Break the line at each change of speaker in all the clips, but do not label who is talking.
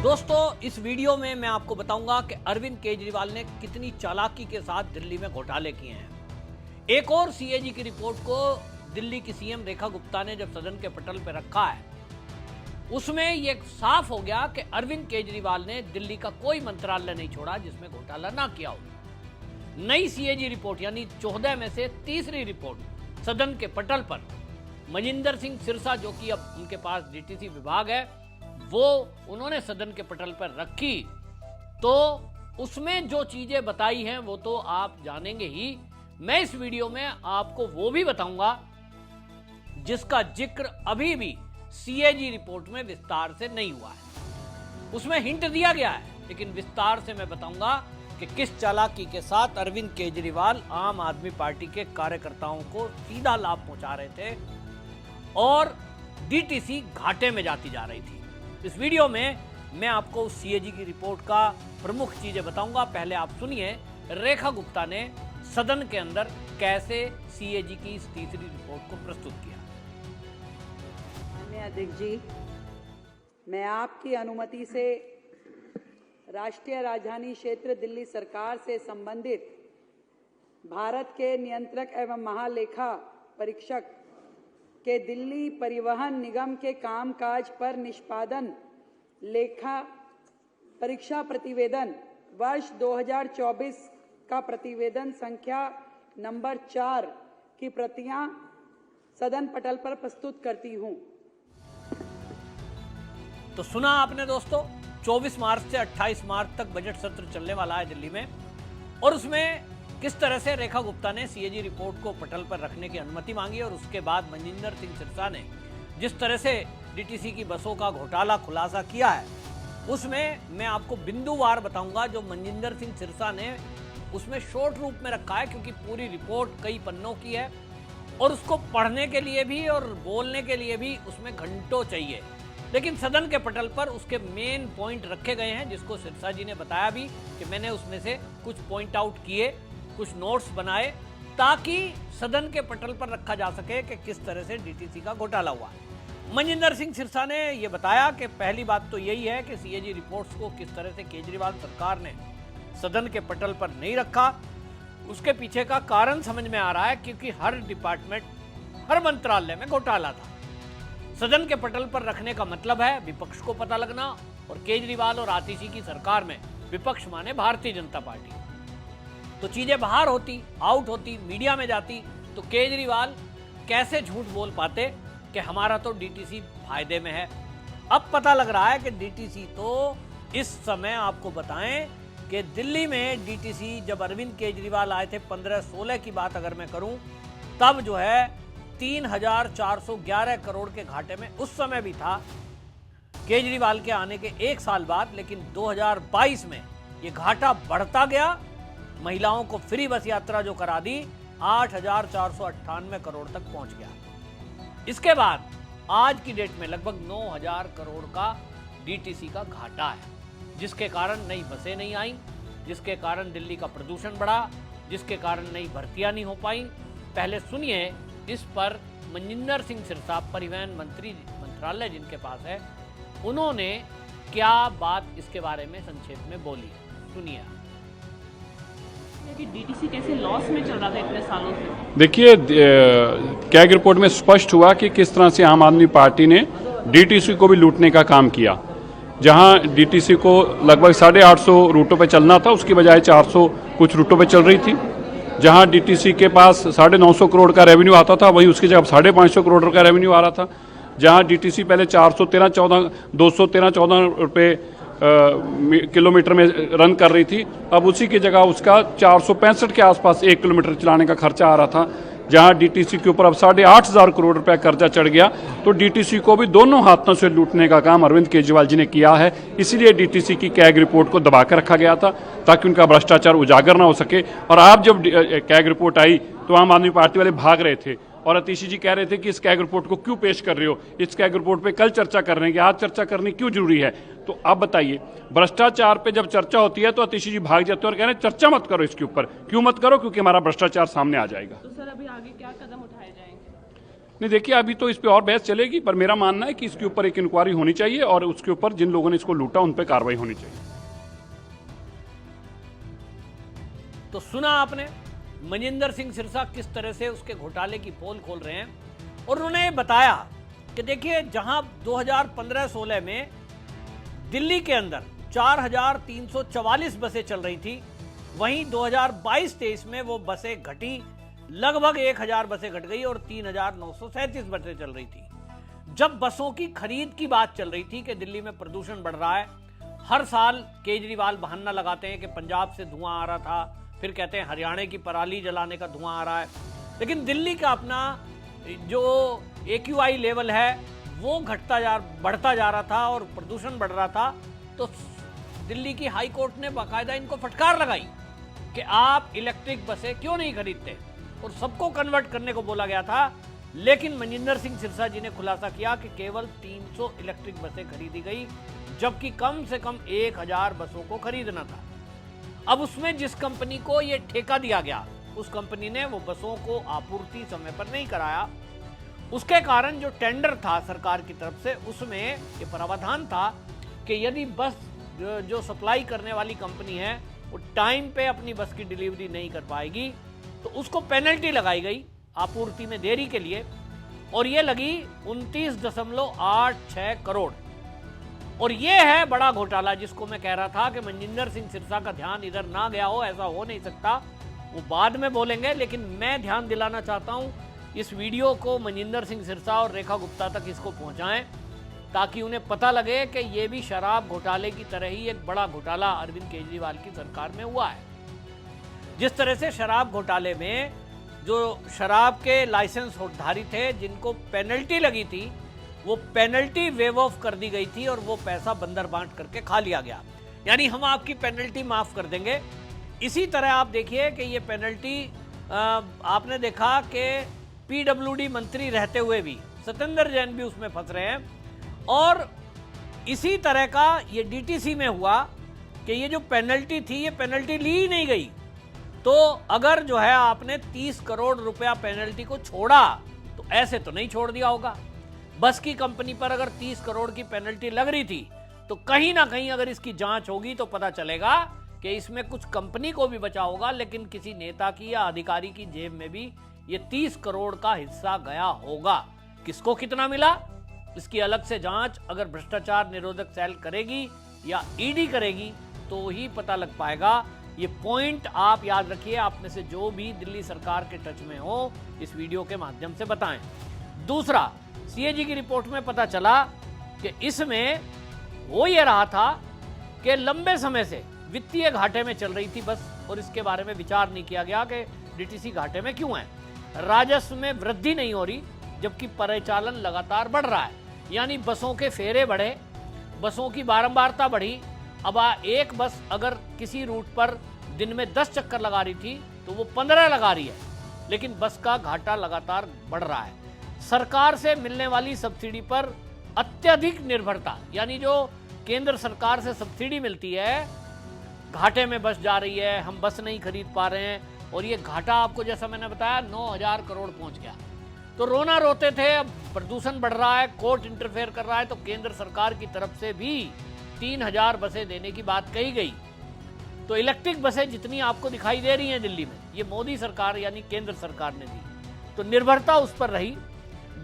दोस्तों, इस वीडियो में मैं आपको बताऊंगा कि अरविंद केजरीवाल ने कितनी चालाकी के साथ दिल्ली में घोटाले किए हैं। एक और सीएजी की रिपोर्ट को दिल्ली की सीएम रेखा गुप्ता ने जब सदन के पटल पर रखा है, उसमें यह साफ हो गया कि अरविंद केजरीवाल ने दिल्ली का कोई मंत्रालय नहीं छोड़ा जिसमें घोटाला ना किया हो। नई सीएजी रिपोर्ट यानी 14 में से तीसरी रिपोर्ट सदन के पटल पर मनिंदर सिंह सिरसा, जो कि अब उनके पास डीटीसी विभाग है, वो उन्होंने सदन के पटल पर रखी। तो उसमें जो चीजें बताई हैं वो तो आप जानेंगे ही। मैं इस वीडियो में आपको वो भी बताऊंगा जिसका जिक्र अभी भी सीएजी रिपोर्ट में विस्तार से नहीं हुआ है। उसमें हिंट दिया गया है, लेकिन विस्तार से मैं बताऊंगा कि किस चालाकी के साथ अरविंद केजरीवाल आम आदमी पार्टी के कार्यकर्ताओं को सीधा लाभ पहुंचा रहे थे और डीटीसी घाटे में जाती जा रही थी। इस वीडियो में मैं आपको सीएजी की रिपोर्ट का प्रमुख चीजें बताऊंगा। पहले आप सुनिए रेखा गुप्ता ने सदन के अंदर कैसे सीएजी की इस तीसरी रिपोर्ट को प्रस्तुत किया।
माननीय अध्यक्ष जी, मैं आपकी अनुमति से राष्ट्रीय राजधानी क्षेत्र दिल्ली सरकार से संबंधित भारत के नियंत्रक एवं महालेखा परीक्षक के दिल्ली परिवहन निगम के कामकाज पर निष्पादन लेखा परीक्षा प्रतिवेदन वर्ष 2024 का प्रतिवेदन संख्या नंबर 4 की प्रतियां सदन पटल पर प्रस्तुत करती हूं।
तो सुना आपने दोस्तों, 24 मार्च से 28 मार्च तक बजट सत्र चलने वाला है दिल्ली में, और उसमें किस तरह से रेखा गुप्ता ने सीएजी रिपोर्ट को पटल पर रखने की अनुमति मांगी और उसके बाद मनिंदर सिंह सिरसा ने जिस तरह से डीटीसी की बसों का घोटाला खुलासा किया है, उसमें मैं आपको बिंदुवार बताऊंगा। जो मनिंदर सिंह सिरसा ने उसमें शॉर्ट रूप में रखा है, क्योंकि पूरी रिपोर्ट कई पन्नों की है और उसको पढ़ने के लिए भी और बोलने के लिए भी उसमें घंटों चाहिए। लेकिन सदन के पटल पर उसके मेन पॉइंट रखे गए हैं, जिसको सिरसा जी ने बताया भी कि मैंने उसमें से कुछ पॉइंट आउट किए, कुछ नोट्स बनाए, ताकि सदन के पटल पर रखा जा सके कि किस तरह से डीटीसी का घोटाला हुआ। मनिंदर सिंह सिरसा ने यह बताया कि पहली बात तो यही है कि सीएजी रिपोर्ट्स को किस तरह से केजरीवाल सरकार ने सदन के पटल पर नहीं रखा। उसके पीछे का कारण समझ में आ रहा है, क्योंकि हर डिपार्टमेंट, हर मंत्रालय में घोटाला था। सदन के पटल पर रखने का मतलब है विपक्ष को पता लगना, और केजरीवाल और आतिशी की सरकार में विपक्ष माने भारतीय जनता पार्टी। तो चीजें बाहर होती, आउट होती, मीडिया में जाती, तो केजरीवाल कैसे झूठ बोल पाते कि हमारा तो डीटीसी फायदे में है। अब पता लग रहा है कि डीटीसी तो इस समय आपको बताएं कि दिल्ली में डीटीसी जब अरविंद केजरीवाल आए थे 15-16 की बात अगर मैं करूं, तब जो है 3,411 करोड़ के घाटे में उस समय भी था, केजरीवाल के आने के एक साल बाद। लेकिन 2022 में ये घाटा बढ़ता गया, महिलाओं को फ्री बस यात्रा जो करा दी 8,498 करोड़ तक पहुंच गया। इसके बाद आज की डेट में लगभग 9,000 करोड़ का डीटीसी का घाटा है, जिसके कारण नई बसें नहीं आई, जिसके कारण दिल्ली का प्रदूषण बढ़ा, जिसके कारण नई भर्तियां नहीं हो पाई। पहले सुनिए इस पर मनिंदर सिंह सिरसा, परिवहन मंत्री मंत्रालय जिनके पास है, उन्होंने क्या बात इसके बारे में संक्षेप में बोली। सुनिए
कि डीटीसी कैसे लॉस में चल रहा था इतने सालों से।
देखिए, कैग रिपोर्ट में स्पष्ट हुआ कि किस तरह से आम आदमी पार्टी ने डीटीसी को भी लूटने का काम किया। जहां डीटीसी को लगभग 850 रूटों पे चलना था, उसकी बजाय 400 कुछ रूटों पे चल रही थी। जहां डीटीसी के पास 950 करोड़ का रेवेन्यू आता था, वहीं उसकी जगह 550 करोड़ का रेवेन्य65 आ रहा था। जहां डीटीसी पहले 213-14 रुपये किलोमीटर में रन कर रही थी, अब उसी की जगह उसका 465 के आसपास 1 किलोमीटर चलाने का खर्चा आ रहा था। जहां डीटीसी के ऊपर अब 8,500 करोड़ रुपए कर्जा चढ़ गया, तो डीटीसी को भी दोनों हाथों से लूटने का काम अरविंद केजरीवाल जी ने किया है। इसीलिए डीटीसी की कैग रिपोर्ट को दबाकर रखा गया था, ताकि उनका भ्रष्टाचार उजागर ना हो सके। और आप जब कैग रिपोर्ट आई तो आम आदमी पार्टी वाले भाग रहे थे, और आतिशी जी कह रहे थे कि इस कैग रिपोर्ट को क्यों पेश कर रहे हो, इस कैग रिपोर्ट पे कल चर्चा कर रहे हैं, आज चर्चा करनी क्यों जरूरी है। तो आप बताइए, भ्रष्टाचार पे जब चर्चा होती है तो आतिशी जी भाग जाते हैं और कह रहे हैं चर्चा मत करो इसके ऊपर। क्यों मत करो? क्योंकि हमारा भ्रष्टाचार सामने आ जाएगा।
तो सर अभी आगे क्या कदम उठाए जाएंगे?
नहीं, देखिए अभी तो इस पे और बहस चलेगी, पर मेरा मानना है कि इसके ऊपर एक इंक्वायरी होनी चाहिए और उसके ऊपर जिन लोगों ने इसको लूटा उन पे कार्रवाई होनी चाहिए।
तो सुना आपने मनिंदर सिंह सिरसा किस तरह से उसके घोटाले की पोल खोल रहे हैं, और उन्होंने बताया कि देखिए जहां 2015-16 में दिल्ली के अंदर 4,344 बसें चल रही थी, वहीं 2022-23 में वो बसें घटी, लगभग 1,000 बसें घट गई और 3,937 बसें चल रही थी। जब बसों की खरीद की बात चल रही थी कि दिल्ली में प्रदूषण बढ़ रहा है, हर साल केजरीवाल बहाना लगाते हैं कि पंजाब से धुआं आ रहा था, फिर कहते हैं हरियाणा की पराली जलाने का धुआं आ रहा है, लेकिन दिल्ली का अपना जो AQI लेवल है वो बढ़ता जा रहा था और प्रदूषण बढ़ रहा था। तो दिल्ली की हाई कोर्ट ने बाकायदा इनको फटकार लगाई कि आप इलेक्ट्रिक बसें क्यों नहीं खरीदते, और सबको कन्वर्ट करने को बोला गया था। लेकिन मनिंदर सिंह सिरसा जी ने खुलासा किया कि केवल 300 इलेक्ट्रिक बसें खरीदी गई, जबकि कम से कम 1,000 बसों को खरीदना था। अब उसमें जिस कंपनी को यह ठेका दिया गया, उस कंपनी ने वो बसों को आपूर्ति समय पर नहीं कराया। उसके कारण जो टेंडर था सरकार की तरफ से, उसमें ये प्रावधान था कि यदि बस जो सप्लाई करने वाली कंपनी है वो टाइम पे अपनी बस की डिलीवरी नहीं कर पाएगी तो उसको पेनल्टी लगाई गई आपूर्ति में देरी के लिए, और ये लगी 29.86 करोड़। और ये है बड़ा घोटाला जिसको मैं कह रहा था कि मनिंदर सिंह सिरसा का ध्यान इधर ना गया हो, ऐसा हो नहीं सकता। वो बाद में बोलेंगे, लेकिन मैं ध्यान दिलाना चाहता हूं इस वीडियो को मनिंदर सिंह सिरसा और रेखा गुप्ता तक इसको पहुंचाएं, ताकि उन्हें पता लगे कि ये भी शराब घोटाले की तरह ही एक बड़ा घोटाला अरविंद केजरीवाल की सरकार में हुआ है। जिस तरह से शराब घोटाले में जो शराब के लाइसेंस होल्डधारी थे जिनको पेनल्टी लगी थी, वो पेनल्टी वेव ऑफ कर दी गई थी और वो पैसा बंदर बांट करके खा लिया गया, यानी हम आपकी पेनल्टी माफ कर देंगे। इसी तरह आप देखिए कि ये पेनल्टी आपने देखा कि PWD मंत्री रहते हुए भी सत्येंद्र जैन भी उसमें फंस रहे हैं, और इसी तरह का ये DTC में हुआ कि ये जो पेनल्टी थी ये पेनल्टी ली ही नहीं गई। तो अगर जो है आपने 30 करोड़ रुपया पेनल्टी को छोड़ा तो ऐसे तो नहीं छोड़ दिया होगा। बस की कंपनी पर अगर 30 करोड़ की पेनल्टी लग रही थी तो कहीं ना कहीं अगर इसकी जांच होगी तो पता चलेगा कि इसमें कुछ कंपनी को भी बचा होगा, लेकिन किसी नेता की या अधिकारी की जेब में भी ये 30 करोड़ का हिस्सा गया होगा। किसको कितना मिला इसकी अलग से जांच अगर भ्रष्टाचार निरोधक सेल करेगी या ED करेगी तो ही पता लग पाएगा। ये पॉइंट आप याद रखिए, आप में से जो भी दिल्ली सरकार के टच में हो इस वीडियो के माध्यम से बताएं। दूसरा, CAG की रिपोर्ट में पता चला कि इसमें हो ये रहा था कि लंबे समय से वित्तीय घाटे में चल रही थी बस, और इसके बारे में विचार नहीं किया गया कि DTC घाटे में क्यों है। राजस्व में वृद्धि नहीं हो रही जबकि परिचालन लगातार बढ़ रहा है, यानी बसों के फेरे बढ़े, बसों की बारंबारता बढ़ी। अब एक बस अगर किसी रूट पर दिन में 10 चक्कर लगा रही थी तो वो 15 लगा रही है, लेकिन बस का घाटा लगातार बढ़ रहा है। सरकार से मिलने वाली सब्सिडी पर अत्यधिक निर्भरता, यानी जो केंद्र सरकार से सब्सिडी मिलती है, घाटे में बस जा रही है, हम बस नहीं खरीद पा रहे हैं, और ये घाटा आपको जैसा मैंने बताया 9,000 करोड़ पहुंच गया। तो रोना रोते थे, अब प्रदूषण बढ़ रहा है, कोर्ट इंटरफेयर कर रहा है, तो केंद्र सरकार की तरफ से भी 3,000 बसें देने की बात कही गई। तो इलेक्ट्रिक बसें जितनी आपको दिखाई दे रही हैं दिल्ली में, ये मोदी सरकार यानी केंद्र सरकार ने दी, तो निर्भरता उस पर रही।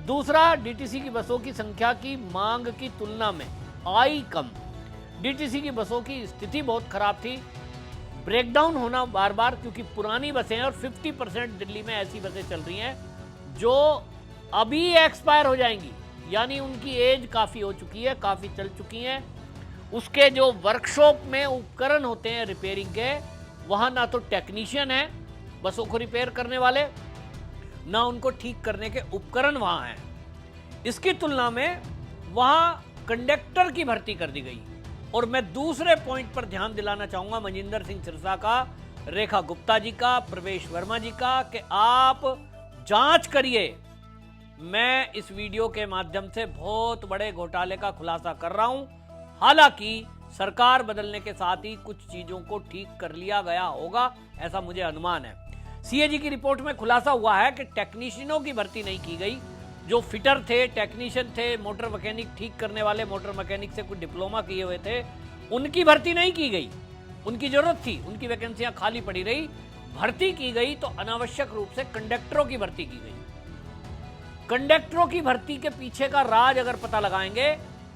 दूसरा, DTC की बसों की संख्या की मांग की तुलना में आई कम। DTC की बसों की स्थिति बहुत खराब थी, ब्रेकडाउन होना बार बार, क्योंकि पुरानी बसें हैं और 50% दिल्ली में ऐसी बसें चल रही हैं जो अभी एक्सपायर हो जाएंगी, यानी उनकी एज काफ़ी हो चुकी है, काफ़ी चल चुकी हैं। उसके जो वर्कशॉप में उपकरण होते हैं रिपेयरिंग के, वहाँ ना तो टेक्नीशियन है बसों को रिपेयर करने वाले, ना उनको ठीक करने के उपकरण वहाँ हैं। इसकी तुलना में वहाँ कंडक्टर की भर्ती कर दी गई। और मैं दूसरे पॉइंट पर ध्यान दिलाना चाहूँगा मनिंदर सिंह सिरसा का, रेखा गुप्ता जी का, प्रवेश वर्मा जी का, कि आप जांच करिए। मैं इस वीडियो के माध्यम से बहुत बड़े घोटाले का खुलासा कर रहा हूं। हालांकि सरकार बदलने के साथ ही कुछ चीजों को ठीक कर लिया गया होगा, ऐसा मुझे अनुमान है। CAG की रिपोर्ट में खुलासा हुआ है कि टेक्नीशियनों की भर्ती नहीं की गई, जो फिटर थे, टेक्नीशियन थे, मोटर मैकेनिक ठीक करने वाले, मोटर मैकेनिक से कुछ डिप्लोमा किए हुए थे, उनकी भर्ती नहीं की गई। उनकी जरूरत थी, उनकी वैकेंसियां खाली पड़ी रही, भर्ती की गई तो अनावश्यक रूप से कंडक्टरों की भर्ती की गई। कंडक्टरों की भर्ती के पीछे का राज अगर पता लगाएंगे,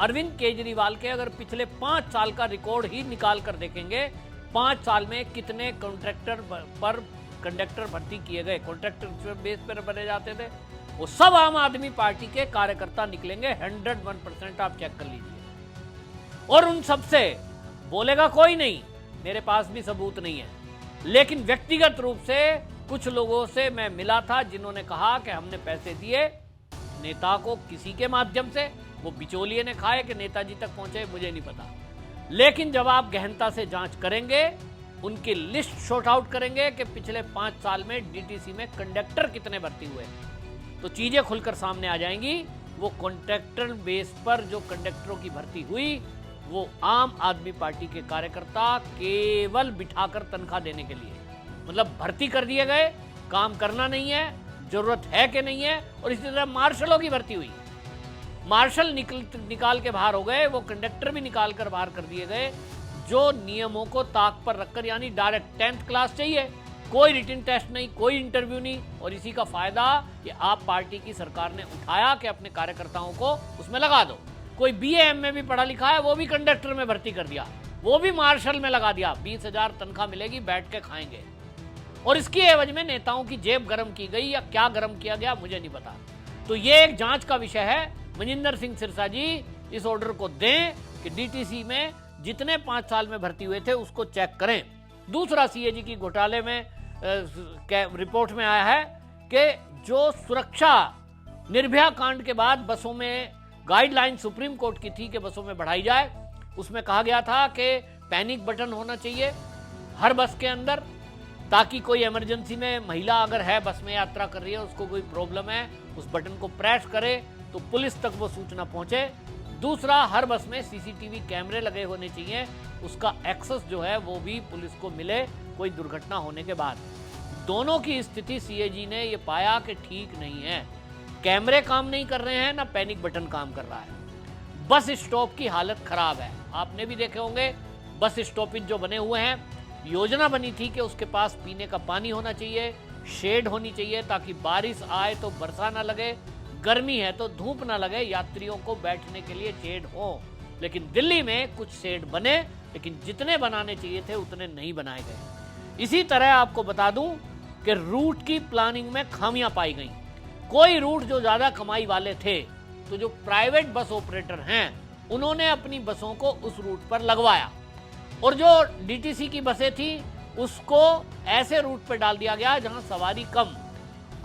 अरविंद केजरीवाल के अगर पिछले 5 साल का रिकॉर्ड ही निकाल कर देखेंगे, 5 साल में कितने कॉन्ट्रैक्टर पर कंडक्टर भर्ती किए गए, कॉन्ट्रैक्टर बेस पर बने जाते थे, वो सब आम आदमी पार्टी के कार्यकर्ता निकलेंगे। 101% आप चेक कर लीजिए। और उन सबसे बोलेगा कोई नहीं, मेरे पास भी सबूत नहीं है, लेकिन व्यक्तिगत रूप से कुछ लोगों से मैं मिला था जिन्होंने कहा कि हमने पैसे दिए नेता को किसी के माध्यम से, वो बिचौलिए ने खाए कि नेताजी तक पहुंचे मुझे नहीं पता, लेकिन जब आप गहनता से जांच करेंगे, उनकी लिस्ट शॉर्ट आउट करेंगे कि पिछले 5 साल में डीटीसी में कंडक्टर कितने भर्ती हुए, तो चीजें खुलकर सामने आ जाएंगी। वो कॉन्ट्रैक्टर बेस पर जो कंडक्टरों की भर्ती हुई, वो आम आदमी पार्टी के कार्यकर्ता केवल बिठाकर तनख्वाह देने के लिए, मतलब भर्ती कर दिए गए, काम करना नहीं है, जरूरत है कि नहीं है। और इसी तरह मार्शलों की भर्ती हुई, मार्शल निकाल के बाहर हो गए, वो कंडक्टर भी निकाल कर बाहर कर दिए गए, जो नियमों को ताक पर रखकर, यानी डायरेक्ट 10th क्लास चाहिए, कोई रिटन टेस्ट नहीं, कोई इंटरव्यू नहीं। और इसी का फायदा ये आप पार्टी की सरकार ने उठाया कि अपने कार्यकर्ताओं को उसमें लगा दो। कोई BA MA भी पढ़ा लिखा है, वो भी कंडक्टर में भर्ती कर दिया, वो भी मार्शल में लगा दिया, 20,000 तनख्वाह मिलेगी, बैठ के खाएंगे। और इसकी एवज में नेताओं की जेब गर्म की गई, या क्या गर्म किया गया मुझे नहीं पता। तो ये एक जांच का विषय है। मनिंदर सिंह सिरसा जी इस ऑर्डर को दें कि डीटीसी में जितने 5 साल में भर्ती हुए थे उसको चेक करें। दूसरा, CAG की घोटाले में रिपोर्ट में आया है कि जो सुरक्षा निर्भया कांड के बाद बसों में गाइडलाइन सुप्रीम कोर्ट की थी कि बसों में बढ़ाई जाए, उसमें कहा गया था कि पैनिक बटन होना चाहिए हर बस के अंदर, ताकि कोई इमरजेंसी में महिला अगर है बस में यात्रा कर रही है, उसको कोई प्रॉब्लम है, उस बटन को प्रेस करे तो पुलिस तक वो सूचना पहुंचे। दूसरा, हर बस में CCTV कैमरे लगे होने चाहिए, उसका एक्सेस जो है वो भी पुलिस को मिले कोई दुर्घटना होने के बाद। दोनों की स्थिति CAG ने ये पाया कि ठीक नहीं है, कैमरे काम नहीं कर रहे हैं, ना पैनिक बटन काम कर रहा है। बस स्टॉप की हालत खराब है, आपने भी देखे होंगे बस स्टॉपेज जो बने हुए हैं, योजना बनी थी कि उसके पास पीने का पानी होना चाहिए, शेड होनी चाहिए ताकि बारिश आए तो बरसा ना लगे, गर्मी है तो धूप ना लगे, यात्रियों को बैठने के लिए शेड हो। लेकिन दिल्ली में कुछ शेड बने, लेकिन जितने बनाने चाहिए थे उतने नहीं बनाए गए। इसी तरह आपको बता दूं कि रूट की प्लानिंग में खामियां पाई गई। कोई रूट जो ज्यादा कमाई वाले थे, तो जो प्राइवेट बस ऑपरेटर हैं, उन्होंने अपनी बसों को उस रूट पर लगवाया, और जो डीटीसी की बसें थी उसको ऐसे रूट पर डाल दिया गया जहां सवारी कम।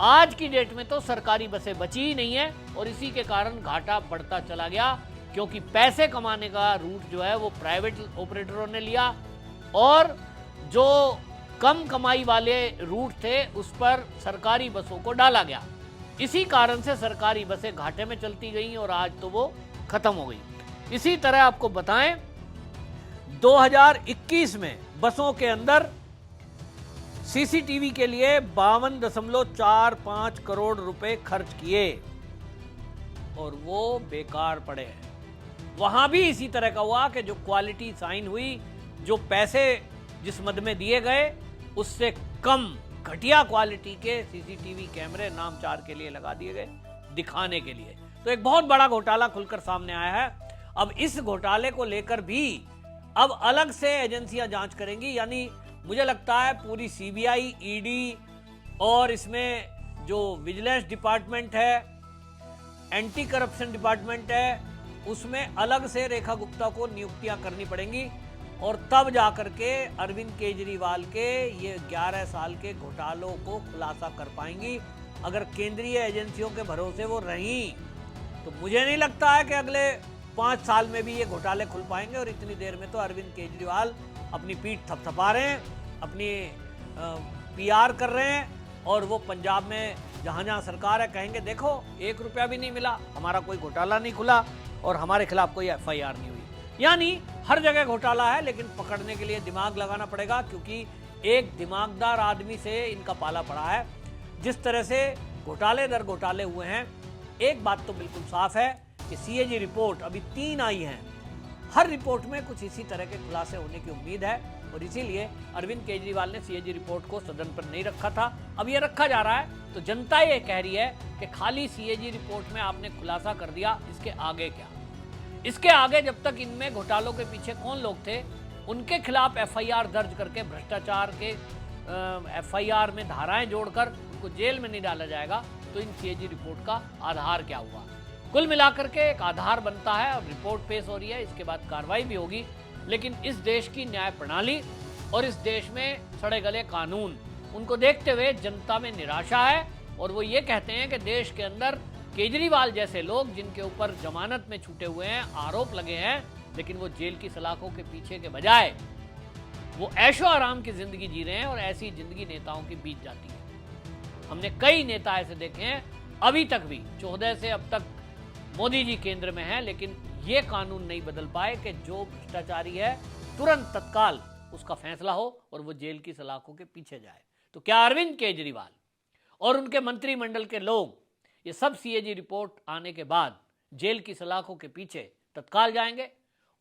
आज की डेट में तो सरकारी बसें बची ही नहीं है, और इसी के कारण घाटा बढ़ता चला गया, क्योंकि पैसे कमाने का रूट जो है वो प्राइवेट ऑपरेटरों ने लिया, और जो कम कमाई वाले रूट थे उस पर सरकारी बसों को डाला गया। इसी कारण से सरकारी बसें घाटे में चलती गई और आज तो वो खत्म हो गई। इसी तरह आपको बताएं, 2021 में बसों के अंदर CCTV के लिए 52.45 करोड़ रुपए खर्च किए, और वो बेकार पड़े हैं। वहां भी इसी तरह का हुआ कि जो क्वालिटी साइन हुई, जो पैसे जिस मद में दिए गए, उससे कम घटिया क्वालिटी के CCTV कैमरे नामचार के लिए लगा दिए गए, दिखाने के लिए। तो एक बहुत बड़ा घोटाला खुलकर सामने आया है। अब इस घोटाले को लेकर भी अब अलग से एजेंसियां जांच करेंगी, यानी मुझे लगता है पूरी CBI, ED और इसमें जो विजिलेंस डिपार्टमेंट है, एंटी करप्शन डिपार्टमेंट है, उसमें अलग से रेखा गुप्ता को नियुक्तियां करनी पड़ेंगी, और तब जाकर के अरविंद केजरीवाल के ये 11 साल के घोटालों को खुलासा कर पाएंगी। अगर केंद्रीय एजेंसियों के भरोसे वो रहीं, तो मुझे नहीं लगता है कि अगले 5 साल में भी ये घोटाले खुल पाएंगे। और इतनी देर में तो अरविंद केजरीवाल अपनी पीठ थपथपा रहे हैं, अपनी PR कर रहे हैं, और वो पंजाब में जहाँ जहाँ सरकार है कहेंगे देखो 1 रुपया भी नहीं मिला, हमारा कोई घोटाला नहीं खुला और हमारे खिलाफ कोई FIR नहीं हुई। यानी हर जगह घोटाला है, लेकिन पकड़ने के लिए दिमाग लगाना पड़ेगा, क्योंकि एक दिमागदार आदमी से इनका पाला पड़ा है। जिस तरह से घोटाले दर घोटाले हुए हैं, एक बात तो बिल्कुल साफ है कि सीएजी रिपोर्ट अभी 3 आई हैं, हर रिपोर्ट में कुछ इसी तरह के खुलासे होने की उम्मीद है और इसीलिए अरविंद केजरीवाल ने सीएजी रिपोर्ट को सदन पर नहीं रखा था। अब ये रखा जा रहा है तो जनता ये कह रही है कि खाली सीएजी रिपोर्ट में आपने खुलासा कर दिया, इसके आगे क्या? इसके आगे जब तक इनमें घोटालों के पीछे कौन लोग थे उनके खिलाफ एफआईआर दर्ज करके भ्रष्टाचार के एफआईआर में धाराएं जोड़कर उनको जेल में नहीं डाला जाएगा तो इन सीएजी रिपोर्ट का आधार क्या हुआ? कुल मिलाकर के एक आधार बनता है और रिपोर्ट पेश हो रही है, इसके बाद कार्रवाई भी होगी। लेकिन इस देश की न्याय प्रणाली और इस देश में सड़े गले कानून, उनको देखते हुए जनता में निराशा है और वो ये कहते हैं कि देश के अंदर केजरीवाल जैसे लोग जिनके ऊपर जमानत में छूटे हुए हैं, आरोप लगे हैं, लेकिन वो जेल की सलाखों के पीछे के बजाय वो ऐशो आराम की जिंदगी जी रहे हैं और ऐसी जिंदगी नेताओं की बीत जाती है। हमने कई नेता ऐसे देखे हैं, अभी तक भी 14 से अब तक मोदी जी केंद्र में है, लेकिन ये कानून नहीं बदल पाए कि जो भ्रष्टाचारी है तुरंत तत्काल उसका फैसला हो और वो जेल की सलाखों के पीछे जाए। तो क्या अरविंद केजरीवाल और उनके मंत्रिमंडल के लोग ये सब सीएजी रिपोर्ट आने के बाद जेल की सलाखों के पीछे तत्काल जाएंगे?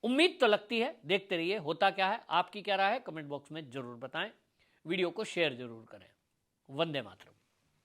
उम्मीद तो लगती है, देखते रहिए होता क्या है। आपकी क्या राय है कमेंट बॉक्स में जरूर बताएं, वीडियो को शेयर जरूर करें। वंदे मातरम।